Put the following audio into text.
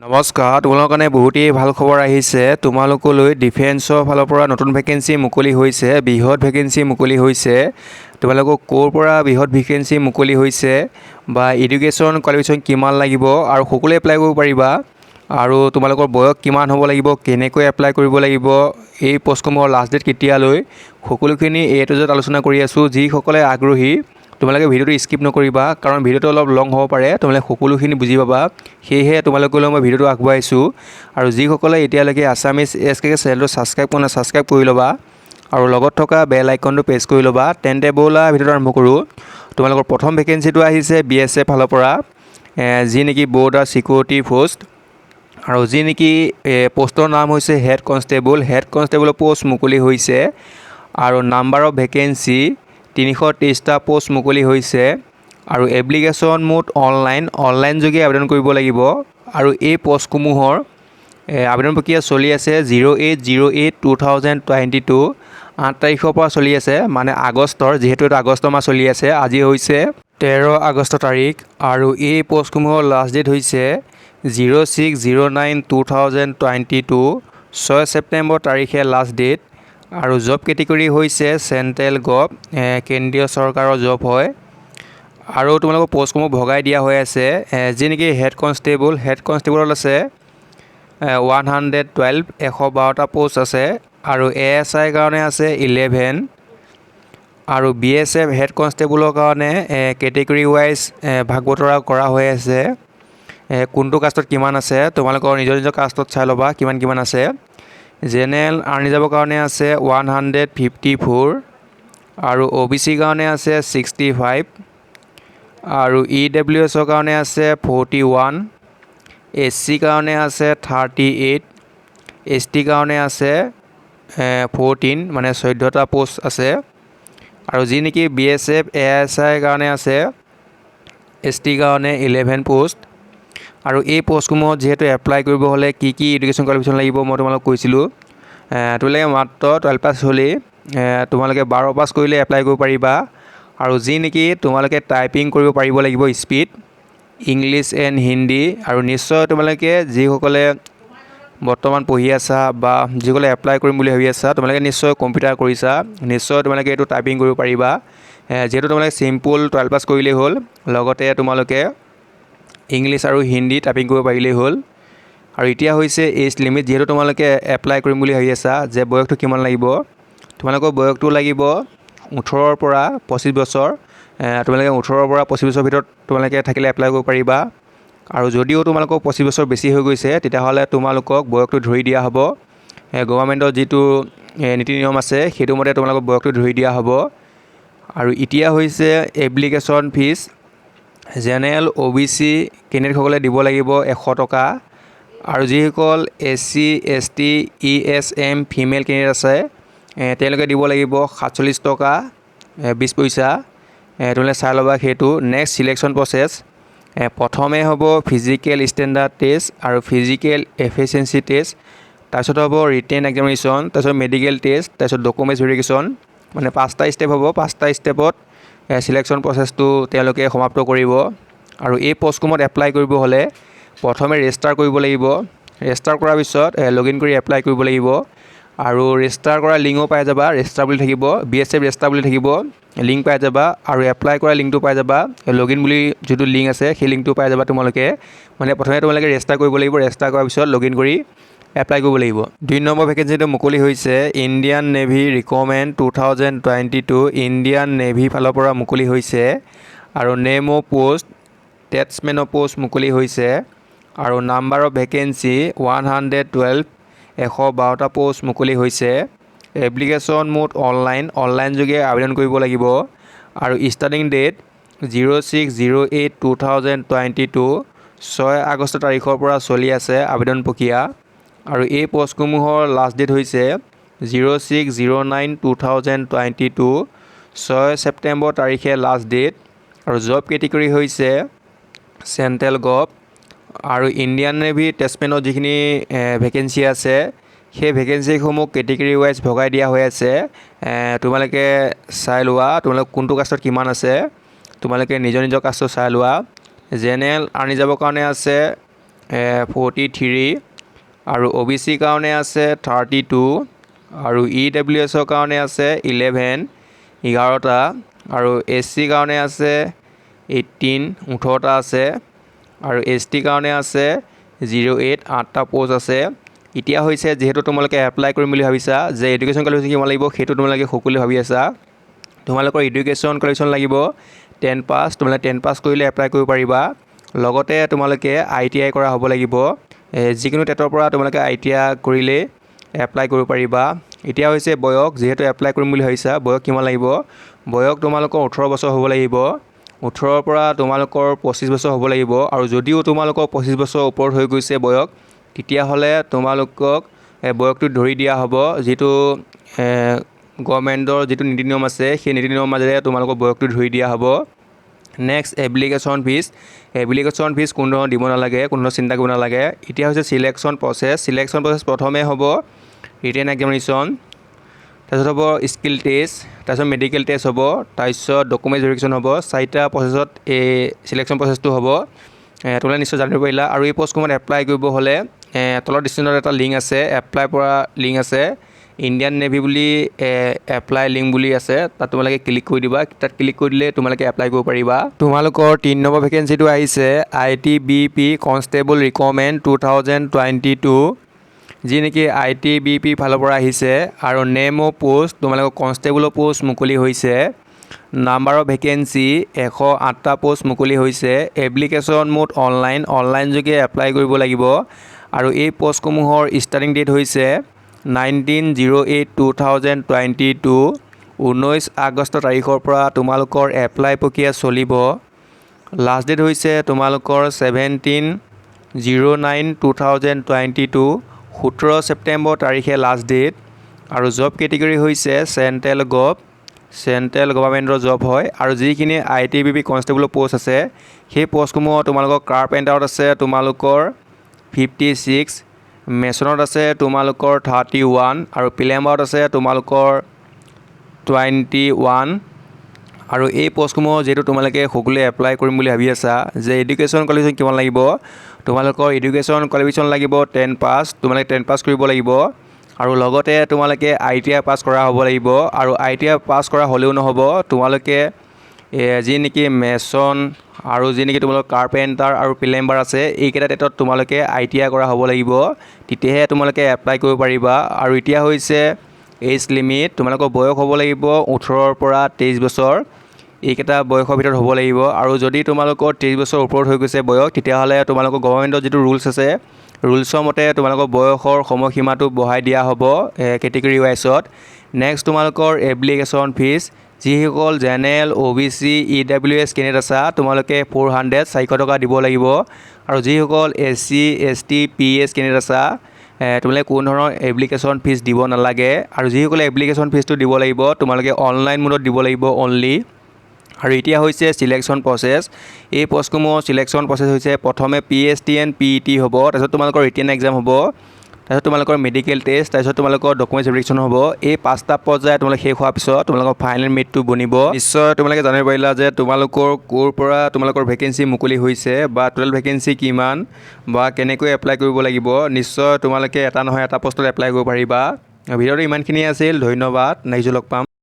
নমস্কাৰ, তোমালোকৰ কাৰণে বহুতেই ভাল খবৰ আহিছে। তোমালোকলৈ ডিফেন্সৰ ফালৰ পৰা নতুন ভেকেঞ্চি মুকলি হৈছে, বৃহৎ ভেকেঞ্চি মুকলি হৈছে। তোমালোকক ক'ৰ পৰা বৃহৎ ভেকেঞ্চি মুকলি হৈছে বা এডুকেশ্যন কোৱালিফিকেশ্যন কিমান লাগিব আৰু সকলোৱে এপ্লাই কৰিব পাৰিবা। আৰু তোমালোকৰ বয়স কিমান হ'ব লাগিব, কেনেকৈ এপ্লাই কৰিব লাগিব, এই পষ্টসমূহৰ লাষ্ট ডেট কেতিয়ালৈ, সকলোখিনি A to Z আলোচনা কৰি আছোঁ। যিসকলে আগ্ৰহী তোমালোকে ভিডিঅ'টো স্কিপ নকৰিবা, কাৰণ ভিডিঅ'টো অলপ লং হ'ব পাৰে, তোমালোকে সকলোখিনি বুজি পাবা। সেয়েহে তোমালোকলৈ মই ভিডিঅ'টো আগবঢ়াইছোঁ। আৰু যিসকলে এতিয়ালৈকে আছামিজ SKK চেনেলটো ছাবস্ক্ৰাইব কৰা নাই, ছাবস্ক্ৰাইব কৰি ল'বা আৰু লগত থকা বেল আইকনটো প্ৰেছ কৰি ল'বা। তেন্তে ব'লা ভিডিঅ'টো আৰম্ভ কৰোঁ। তোমালোকৰ প্ৰথম ভেকেঞ্চিটো আহিছে BSF ফালৰ পৰা, যি নেকি বৰ্ডাৰ চিকিউৰিটি পোষ্ট, আৰু যি নেকি পোষ্টৰ নাম হৈছে হেড কনষ্টেবলৰ পোষ্ট মুকলি হৈছে। আৰু নাম্বাৰ অফ ভেকেঞ্চি 323টা পোষ্ট মুকলি হৈছে। আৰু এপ্লিকেশ্যন মোড অনলাইন যোগে আবেদন কৰিব লাগিব। আৰু এই পোষ্টসমূহৰ আবেদন প্ৰক্ৰিয়া চলি আছে 08/08/2022 8 তাৰিখৰ পৰা চলি আছে, মানে আগষ্টৰ, যিহেতু এইটো আগষ্ট মাহ চলি আছে। আজি হৈছে 13 আগষ্ট তাৰিখ। আৰু এই পোষ্টসমূহৰ লাষ্ট ডেট হৈছে 06/09/2022 6 ছেপ্টেম্বৰ তাৰিখে লাষ্ট ডেট। আৰু জব কেটেগৰী হৈছে চেণ্ট্ৰেল গভ, কেন্দ্ৰীয় চৰকাৰৰ জব হয়। আৰু তোমালোকৰ পোষ্টসমূহ ভগাই দিয়া হৈ আছে, যি নেকি হেড কনষ্টেবলত আছে 112টা পোষ্ট আছে। আৰু ASI কাৰণে আছে 11। আৰু BSF হেড কনষ্টেবলৰ কাৰণে কেটেগৰী ৱাইজ ভাগ বতৰা কৰা হৈ আছে। কোনটো কাষ্টত কিমান আছে তোমালোকৰ নিজৰ কাষ্টত চাই ল'বা কিমান আছে। জেনেৰেল আৰ্মি যাবৰ কাৰণে আছে 154। আৰু OBC কাৰণে আছে 65। আৰু EWSৰ কাৰণে আছে 41। SC কাৰণে আছে 38। ST কাৰণে আছে 14, মানে 14টা পোষ্ট আছে। আৰু যি নেকি BSF ASI কাৰণে আছে ST কাৰণে 11 পোষ্ট। আৰু এই পোষ্টসমূহত যিহেতু এপ্লাই কৰিব হ'লে কি এডুকেশ্যন কোৱালিফিকেশ্যন লাগিব মই তোমালোকক কৈছিলোঁ। তোমালোকে মাত্ৰ 12 পাছ হ'লেই, তোমালোকে 12 পাছ কৰিলে এপ্লাই কৰিব পাৰিবা। আৰু যি নেকি তোমালোকে টাইপিং কৰিব পাৰিব লাগিব স্পীড, ইংলিছ এণ্ড হিন্দী। আৰু নিশ্চয় তোমালোকে যিসকলে বৰ্তমান পঢ়ি আছা বা যিসকলে এপ্লাই কৰিম বুলি ভাবি আছা, তোমালোকে নিশ্চয় কম্পিউটাৰ কৰিছা, নিশ্চয় তোমালোকে এইটো টাইপিং কৰিব পাৰিবা। যিহেতু তোমালোকে চিম্পুল 12 পাছ কৰিলেই হ'ল, লগতে তোমালোকে ইংলিছ আৰু হিন্দী টাইপিং কৰিব পাৰিলেই হ'ল। আৰু এতিয়া হৈছে এজ লিমিট, যিহেতু তোমালোকে এপ্লাই কৰিম বুলি ভাবি আছা যে বয়সটো কিমান লাগিব, তোমালোকৰ বয়সটো লাগিব 18ৰ পৰা 25 বছৰ। তোমালোকে 18ৰ পৰা 25 বছৰৰ ভিতৰত তোমালোকে থাকিলে এপ্লাই কৰিব পাৰিবা। আৰু যদিও তোমালোকৰ 25 বছৰ বেছি হৈ গৈছে, তেতিয়াহ'লে তোমালোকক বয়সটো ধৰি দিয়া হ'ব। গভৰ্ণমেণ্টৰ যিটো নীতি নিয়ম আছে সেইটো মতে তোমালোকক বয়সটো ধৰি দিয়া হ'ব। আৰু এতিয়া হৈছে এপ্লিকেশ্যন ফিজ। জেনেৰেল OBC কেণ্ডিডেটসকলে দিব লাগিব 100 টকা। আৰু যিসকল SC ST ESM female candidate আছে তেওঁলোকে দিব লাগিব 47 টকা 20 পইচা। তোমালোকে চাই ল'বা সেইটো। নেক্সট চিলেকশ্যন প্ৰচেছ, প্ৰথমে হ'ব ফিজিকেল ষ্টেণ্ডাৰ্ড টেষ্ট আৰু ফিজিকেল এফিচিয়েঞ্চি টেষ্ট, তাৰপিছত হ'ব ৰিটেন এক্সামিনেশ্যন, তাৰপিছত মেডিকেল টেষ্ট, তাৰপিছত ডকুমেণ্টছ ভেৰিফিকেশ্যন। মানে 5টা ষ্টেপ হ'ব, 5টা ষ্টেপত চিলেকশ্যন প্ৰচেছটো তেওঁলোকে সমাপ্ত কৰিব। আৰু এই পোষ্টসমূহত এপ্লাই কৰিব হ'লে প্ৰথমে ৰেজিষ্টাৰ কৰিব লাগিব। ৰেজিষ্টাৰ কৰাৰ পিছত লগইন কৰি এপ্লাই কৰিব লাগিব। আৰু ৰেজিষ্টাৰ কৰা লিংকো পাই যাবা, ৰেজিষ্টাৰ বুলি থাকিব, BSF ৰেজিষ্টাৰ বুলি থাকিব, লিংক পাই যাবা। আৰু এপ্লাই কৰা লিংকটো পাই যাবা, লগইন বুলি যিটো লিংক আছে সেই লিংকটো পাই যাবা তোমালোকে। মানে প্ৰথমে তোমালোকে ৰেজিষ্টাৰ কৰিব লাগিব, ৰেজিষ্টাৰ কৰাৰ পিছত লগইন কৰি এপ্লাই কৰিব লাগিব। 2 নম্বৰ ভেকেঞ্চিটো মুকলি হৈছে Indian navy recruitment 2022, Indian navy ফালৰ পৰা মুকলি হৈছে। আৰু নেম অফ পোষ্ট টেটছমেনৰ পোষ্ট মুকলি হৈছে। আৰু নাম্বাৰ অফ ভেকেঞ্চি 112, 112টা পোষ্ট মুকলি হৈছে। এপ্লিকেশ্যন মোড অনলাইন যোগে আবেদন কৰিব লাগিব। আৰু ষ্টাৰ্টিং ডেট 06/08/2022 6 আগষ্ট তাৰিখৰ পৰা চলি আছে আবেদন প্ৰক্ৰিয়া। আৰু এই পোষ্টসমূহৰ লাষ্ট ডেট হৈছে 06/09/2022 6 ছেপ্টেম্বৰ তাৰিখে লাষ্ট ডেট। আৰু জব কেটেগৰী হৈছে চেণ্ট্ৰেল গভ। আৰু ইণ্ডিয়ান নেভি টেটছমেনৰ যিখিনি ভেকেঞ্চি আছে সেই ভেকেঞ্চিসমূহ কেটেগৰী ৱাইজ ভগাই দিয়া হৈ আছে। তোমালোকে চাই লোৱা তোমালোক কোনটো কাষ্টত কিমান আছে, তোমালোকে নিজৰ কাষ্টত চাই লোৱা। জেনেৰেল আৰ্মি যাবৰ কাৰণে আছে 43 আৰু OBC কাৰণে আছে 32 আৰু EWSৰ কাৰণে আছে 11টা আৰু SC কাৰণে আছে 18টা আছে আৰু ST কাৰণে আছে 8টা পোষ্ট আছে। এতিয়া হৈছে যেহেতু তোমালোকে এপ্লাই কৰিম বুলি ভাবিছা যে এডুকেশ্যন কোৱালিফিকেশ্যন কিমান লাগিব সেইটো তোমালোকে সকলোৱে ভাবি আছা। তোমালোকৰ এডুকেশ্যন কোৱালিফিকেশ্যন লাগিব 10 পাছ। তোমালোকে 10 পাছ কৰিলে এপ্লাই কৰিব পাৰিবা। লগতে তোমালোকে ITI কৰা হ'ব লাগিব। যিকোনো টেটৰ পৰা তোমালোকে ITI কৰিলে এপ্লাই কৰিব পাৰিবা। এতিয়া হৈছে বয়স, যেহেতু এপ্লাই কৰিম বুলি ভাবিছা বয়স কিমান লাগিব? বয়স তোমালোকৰ 18 বছৰ হ'ব লাগিব। 18ৰ পৰা তোমালোকৰ 25 বছৰ হ'ব লাগিব। আৰু যদিও তোমালোকৰ 25 বছৰ ওপৰত হৈ গৈছে বয়স, তেতিয়াহ'লে তোমালোকক বয়সটো ধৰি দিয়া হ'ব। যিটো গভৰ্ণমেণ্টৰ যিটো নীতি নিয়ম আছে সেই নীতি নিয়মৰ মাজেৰে তোমালোকৰ বয়সটো ধৰি দিয়া হ'ব। Next application fees. Application fees কোনো ধৰণৰ দিব নালাগে, কোনো ধৰণৰ চিন্তা কৰিব নালাগে। এতিয়া হৈছে চিলেকশ্যন প্ৰচেছ। চিলেকশ্যন প্ৰচেছ প্ৰথমে হ'ব ৰিটেন এক্সামিনেশ্যন, তাৰপিছত হ'ব স্কিল টেষ্ট, তাৰপিছত মেডিকেল টেষ্ট হ'ব, তাৰপিছত ডকুমেণ্ট ভেৰিফিকেশ্যন হ'ব। 4টা প্ৰচেছত এই চিলেকশ্যন প্ৰচেছটো হ'ব। তোমালোকে নিশ্চয় জানিব পাৰিলা। আৰু এই পষ্টসমূহত এপ্লাই কৰিব হ'লে তলৰ ডিছক্ৰিপশ্যনত এটা লিংক আছে, এপ্লাই কৰা লিংক আছে। ইণ্ডিয়ান নেভি বুলি এপ্লাই লিংক বুলি আছে, তাত তোমালোকে ক্লিক কৰি দিবা। তাত ক্লিক কৰি দিলে তোমালোকে এপ্লাই কৰিব পাৰিবা। তোমালোকৰ 3 নম্বৰ ভেকেঞ্চিটো আহিছে ITBP কনষ্টেবল ৰিক্ৰুইটমেণ্ট 2022, যি নেকি ITBP ফালৰ পৰা আহিছে। আৰু নেম অফ পোষ্ট তোমালোকৰ কনষ্টেবলৰ পোষ্ট মুকলি হৈছে। নাম্বাৰ অফ ভেকেঞ্চি 108টা পোষ্ট মুকলি হৈছে। এপ্লিকেশ্যন মোড অনলাইন যোগে এপ্লাই কৰিব লাগিব। আৰু এই পোষ্টসমূহৰ ষ্টাৰ্টিং ডেট হৈছে 19/08/2022, 19 আগষ্ট তাৰিখৰ পৰা তোমালোকৰ এপ্লাই প্ৰক্ৰিয়া চলিব। লাষ্ট ডেট হৈছে তোমালোকৰ 17/09/2022, 17 ছেপ্টেম্বৰ তাৰিখে লাষ্ট ডেট। আৰু জব কেটেগৰী হৈছে চেণ্ট্ৰেল গভৰ্ণমেণ্টৰ জব হয়। আৰু যিখিনি ITBP কনষ্টেবলৰ পোষ্ট আছে সেই পোষ্টসমূহত তোমালোকৰ কাৰ্পেণ্টাৰত আছে তোমালোকৰ 56, মেছনত আছে তোমালোকৰ 31 আৰু প্লাম্বাৰত আছে তোমালোকৰ 21। আৰু এই পোষ্টসমূহ যিহেতু তোমালোকে সকলোৱে এপ্লাই কৰিম বুলি ভাবি আছা যে এডুকেশ্যন কোৱালিফিকেশ্যন কিমান লাগিব, তোমালোকৰ এডুকেশ্যন কোৱালিফিকেশ্যন লাগিব 10 পাছ। তোমালোকে 10 পাছ কৰিব লাগিব। আৰু লগতে তোমালোকে ITI পাছ কৰা হ'ব লাগিব। আৰু ITI পাছ কৰা হ'লেও নহ'ব, তোমালোকে যি নেকি মেছন আৰু যি নেকি তোমালোকৰ কাৰ্পেণ্টাৰ আৰু প্লাম্বাৰ আছে এইকেইটা টেটত তোমালোকে ITI কৰা হ'ব লাগিব, তেতিয়াহে তোমালোকে এপ্লাই কৰিব পাৰিবা। আৰু এতিয়া হৈছে এজ লিমিট, তোমালোকৰ বয়স হ'ব লাগিব 18ৰ পৰা 23 বছৰ। এইকেইটা বয়সৰ ভিতৰত হ'ব লাগিব। আৰু যদি তোমালোকৰ 23 বছৰ ওপৰত হৈ গৈছে বয়স, তেতিয়াহ'লে তোমালোকৰ গভৰ্ণমেণ্টৰ যিটো ৰুলছ আছে ৰুলছৰ মতে তোমালোকৰ বয়সৰ সময়সীমাটো বঢ়াই দিয়া হ'ব কেটেগৰী ৱাইজত। নেক্সট তোমালোকৰ এপ্লিকেশ্যন ফিজ, যিসকল জেনেৰেল OBC EWS কেণ্ডিডেট আছা তোমালোকে 400 টকা দিব লাগিব। আৰু যিসকল SC ST PS কেণ্ডিডেট আছা তোমালোকে কোনো ধৰণৰ এপ্লিকেশ্যন ফিজ দিব নালাগে। আৰু যিসকলে এপ্লিকেশ্যন ফিজটো দিব লাগিব তোমালোকে অনলাইন মোডত দিব লাগিব অনলি। আৰু এতিয়া হৈছে চিলেকশ্যন প্ৰচেছ। এই পষ্টসমূহৰ চিলেকশ্যন প্ৰচেছ হৈছে প্ৰথমে PSTN PET হ'ব, তাৰপিছত তোমালোকৰ ৰিটেন এক্সাম হ'ব, তাৰপিছত তোমালোকৰ মেডিকেল টেষ্ট, তাৰপিছত তোমালোকৰ ডকুমেণ্ট ভেৰিফিকেশ্যন হ'ব। এই 5টা পৰ্যায় তোমালোকে শেষ হোৱাৰ পিছত তোমালোকৰ ফাইনেল মেৰিটটো বনিব। নিশ্চয় তোমালোকে জানিব পাৰিলা যে তোমালোকৰ ক'ৰ পৰা তোমালোকৰ ভেকেঞ্চি মুকলি হৈছে বা টোটেল ভেকেঞ্চি কিমান বা কেনেকৈ এপ্লাই কৰিব লাগিব। নিশ্চয় তোমালোকে এটা নহয় এটা পষ্টত এপ্লাই কৰিব পাৰিবা। ভিডিঅ'টো ইমানখিনিয়ে আছিল, ধন্যবাদ। নেক্সট লগ পাম।